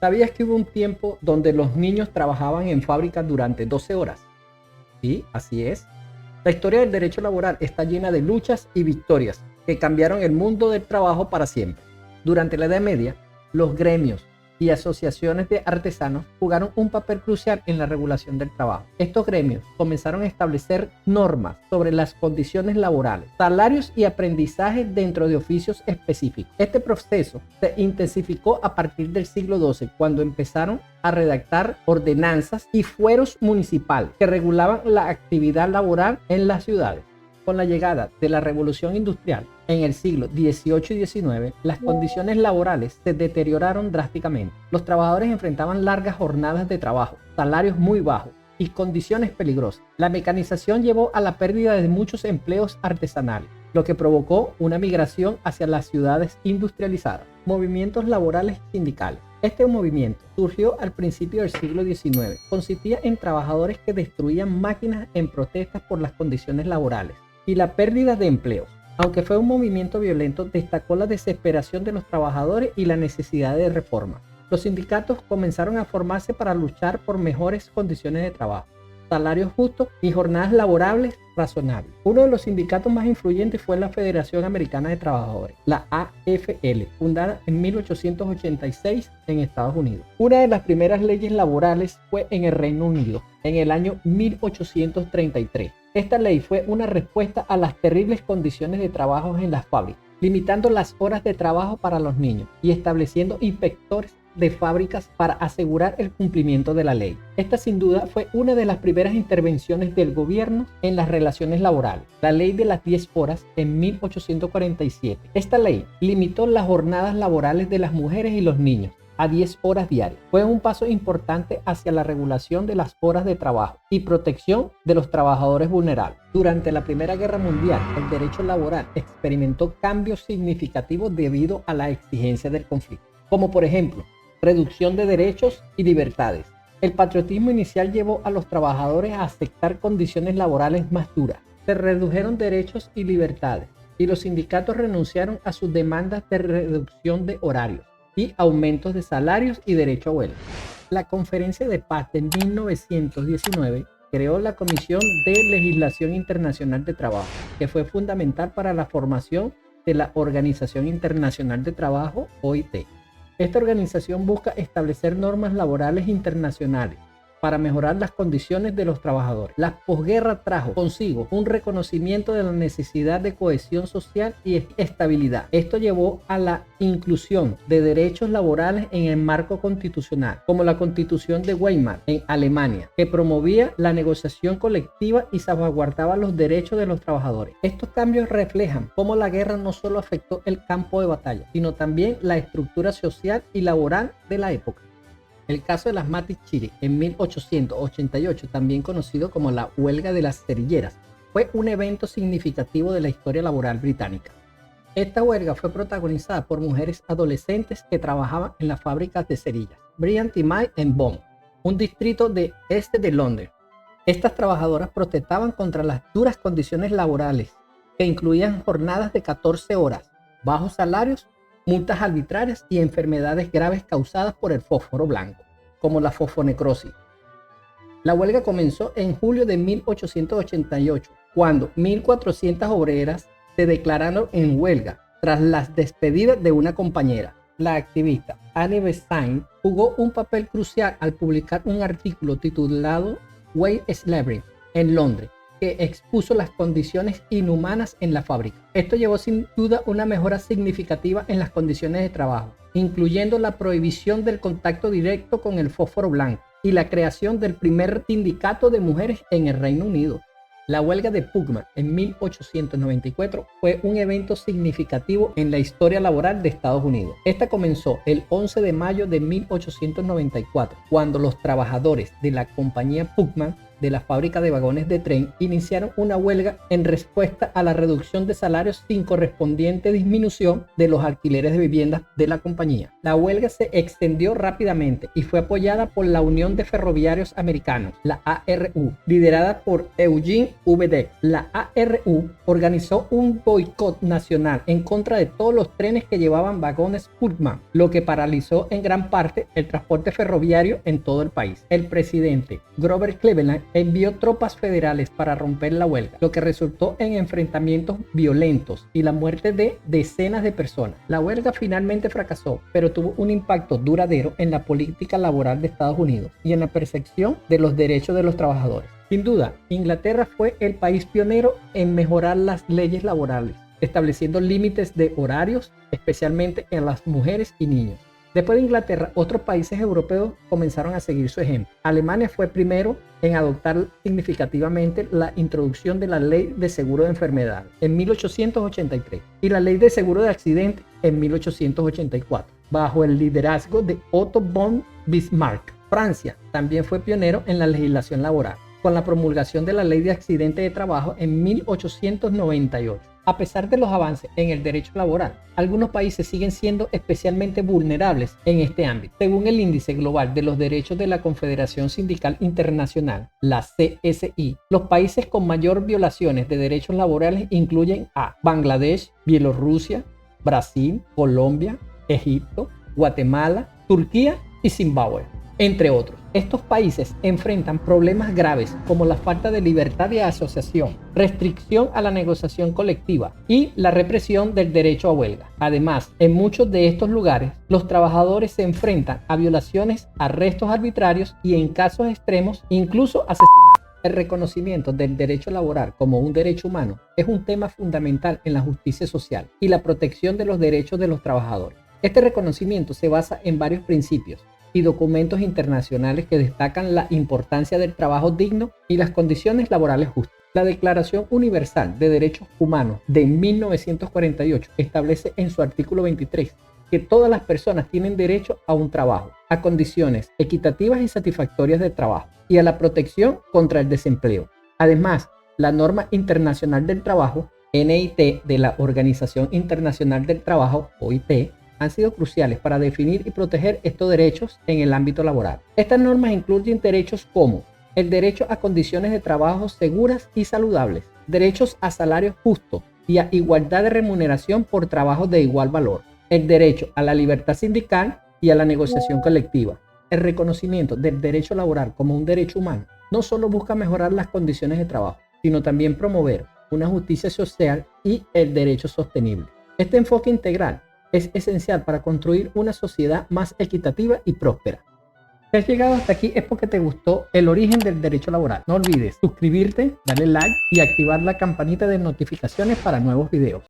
¿Sabías que hubo un tiempo donde los niños trabajaban en fábricas durante 12 horas? Sí, así es. La historia del derecho laboral está llena de luchas y victorias que cambiaron el mundo del trabajo para siempre. Durante la Edad Media, los gremios y asociaciones de artesanos jugaron un papel crucial en la regulación del trabajo. Estos gremios comenzaron a establecer normas sobre las condiciones laborales, salarios y aprendizaje dentro de oficios específicos. Este proceso se intensificó a partir del siglo XII, cuando empezaron a redactar ordenanzas y fueros municipales que regulaban la actividad laboral en las ciudades. Con la llegada de la Revolución Industrial en el siglo XVIII y XIX, las condiciones laborales se deterioraron drásticamente. Los trabajadores enfrentaban largas jornadas de trabajo, salarios muy bajos y condiciones peligrosas. La mecanización llevó a la pérdida de muchos empleos artesanales, lo que provocó una migración hacia las ciudades industrializadas. Movimientos laborales y sindicales. Este movimiento surgió al principio del siglo XIX. Consistía en trabajadores que destruían máquinas en protestas por las condiciones laborales y la pérdida de empleos. Aunque fue un movimiento violento, destacó la desesperación de los trabajadores y la necesidad de reforma. Los sindicatos comenzaron a formarse para luchar por mejores condiciones de trabajo, salarios justos y jornadas laborables razonables. Uno de los sindicatos más influyentes fue la Federación Americana de Trabajadores, la AFL, fundada en 1886 en Estados Unidos. Una de las primeras leyes laborales fue en el Reino Unido, en el año 1833. Esta ley fue una respuesta a las terribles condiciones de trabajo en las fábricas, limitando las horas de trabajo para los niños y estableciendo inspectores de fábricas para asegurar el cumplimiento de la ley. Esta sin duda fue una de las primeras intervenciones del gobierno en las relaciones laborales, la ley de las 10 horas en 1847. Esta ley limitó las jornadas laborales de las mujeres y los niños a 10 horas diarias. Fue un paso importante hacia la regulación de las horas de trabajo y protección de los trabajadores vulnerables. Durante la Primera Guerra Mundial, el derecho laboral experimentó cambios significativos debido a la exigencia del conflicto, como por ejemplo, reducción de derechos y libertades. El patriotismo inicial llevó a los trabajadores a aceptar condiciones laborales más duras. Se redujeron derechos y libertades, y los sindicatos renunciaron a sus demandas de reducción de horarios y aumentos de salarios y derecho a huelga. La Conferencia de Paz de 1919 creó la Comisión de Legislación Internacional de Trabajo, que fue fundamental para la formación de la Organización Internacional de Trabajo, OIT. Esta organización busca establecer normas laborales internacionales para mejorar las condiciones de los trabajadores. La posguerra trajo consigo un reconocimiento de la necesidad de cohesión social y estabilidad. Esto llevó a la inclusión de derechos laborales en el marco constitucional, como la Constitución de Weimar en Alemania, que promovía la negociación colectiva y salvaguardaba los derechos de los trabajadores. Estos cambios reflejan cómo la guerra no solo afectó el campo de batalla, sino también la estructura social y laboral de la época. El caso de las Matis Chiri en 1888, también conocido como la huelga de las cerilleras, fue un evento significativo de la historia laboral británica. Esta huelga fue protagonizada por mujeres adolescentes que trabajaban en las fábricas de cerillas, Bryant y May en Bond, un distrito de este de Londres. Estas trabajadoras protestaban contra las duras condiciones laborales, que incluían jornadas de 14 horas, bajos salarios, multas arbitrarias y enfermedades graves causadas por el fósforo blanco, como la fosfonecrosis. La huelga comenzó en julio de 1888, cuando 1.400 obreras se declararon en huelga tras las despedidas de una compañera. La activista Annie Besant jugó un papel crucial al publicar un artículo titulado Wage Slavery en Londres, que expuso las condiciones inhumanas en la fábrica. Esto llevó sin duda una mejora significativa en las condiciones de trabajo, incluyendo la prohibición del contacto directo con el fósforo blanco y la creación del primer sindicato de mujeres en el Reino Unido. La huelga de Pullman en 1894 fue un evento significativo en la historia laboral de Estados Unidos. Esta comenzó el 11 de mayo de 1894, cuando los trabajadores de la compañía Pullman de la fábrica de vagones de tren iniciaron una huelga en respuesta a la reducción de salarios sin correspondiente disminución de los alquileres de viviendas de la compañía. La huelga se extendió rápidamente y fue apoyada por la Unión de Ferroviarios Americanos, la ARU, liderada por Eugene V. Debs. La ARU organizó un boicot nacional en contra de todos los trenes que llevaban vagones Pullman, lo que paralizó en gran parte el transporte ferroviario en todo el país. El presidente Grover Cleveland envió tropas federales para romper la huelga, lo que resultó en enfrentamientos violentos y la muerte de decenas de personas. La huelga finalmente fracasó, pero tuvo un impacto duradero en la política laboral de Estados Unidos y en la percepción de los derechos de los trabajadores. Sin duda, Inglaterra fue el país pionero en mejorar las leyes laborales, estableciendo límites de horarios, especialmente en las mujeres y niños. Después de Inglaterra, otros países europeos comenzaron a seguir su ejemplo. Alemania fue primero en adoptar significativamente la introducción de la Ley de Seguro de Enfermedad en 1883 y la Ley de Seguro de Accidentes en 1884, bajo el liderazgo de Otto von Bismarck. Francia también fue pionero en la legislación laboral, con la promulgación de la Ley de Accidentes de Trabajo en 1898. A pesar de los avances en el derecho laboral, algunos países siguen siendo especialmente vulnerables en este ámbito. Según el Índice Global de los Derechos de la Confederación Sindical Internacional, la CSI, los países con mayor violaciones de derechos laborales incluyen a Bangladesh, Bielorrusia, Brasil, Colombia, Egipto, Guatemala, Turquía y Zimbabue, entre otros. Estos países enfrentan problemas graves como la falta de libertad de asociación, restricción a la negociación colectiva y la represión del derecho a huelga. Además, en muchos de estos lugares, los trabajadores se enfrentan a violaciones, arrestos arbitrarios y, en casos extremos, incluso asesinatos. El reconocimiento del derecho laboral como un derecho humano es un tema fundamental en la justicia social y la protección de los derechos de los trabajadores. Este reconocimiento se basa en varios principios y documentos internacionales que destacan la importancia del trabajo digno y las condiciones laborales justas. La Declaración Universal de Derechos Humanos de 1948 establece en su artículo 23 que todas las personas tienen derecho a un trabajo, a condiciones equitativas y satisfactorias de trabajo y a la protección contra el desempleo. Además, la Norma Internacional del Trabajo, NIT, de la Organización Internacional del Trabajo, OIT, han sido cruciales para definir y proteger estos derechos en el ámbito laboral. Estas normas incluyen derechos como el derecho a condiciones de trabajo seguras y saludables, derechos a salario justo y a igualdad de remuneración por trabajo de igual valor, el derecho a la libertad sindical y a la negociación colectiva. El reconocimiento del derecho laboral como un derecho humano no solo busca mejorar las condiciones de trabajo, sino también promover una justicia social y el derecho sostenible. Este enfoque integral es esencial para construir una sociedad más equitativa y próspera. Si has llegado hasta aquí es porque te gustó el origen del derecho laboral. No olvides suscribirte, darle like y activar la campanita de notificaciones para nuevos videos.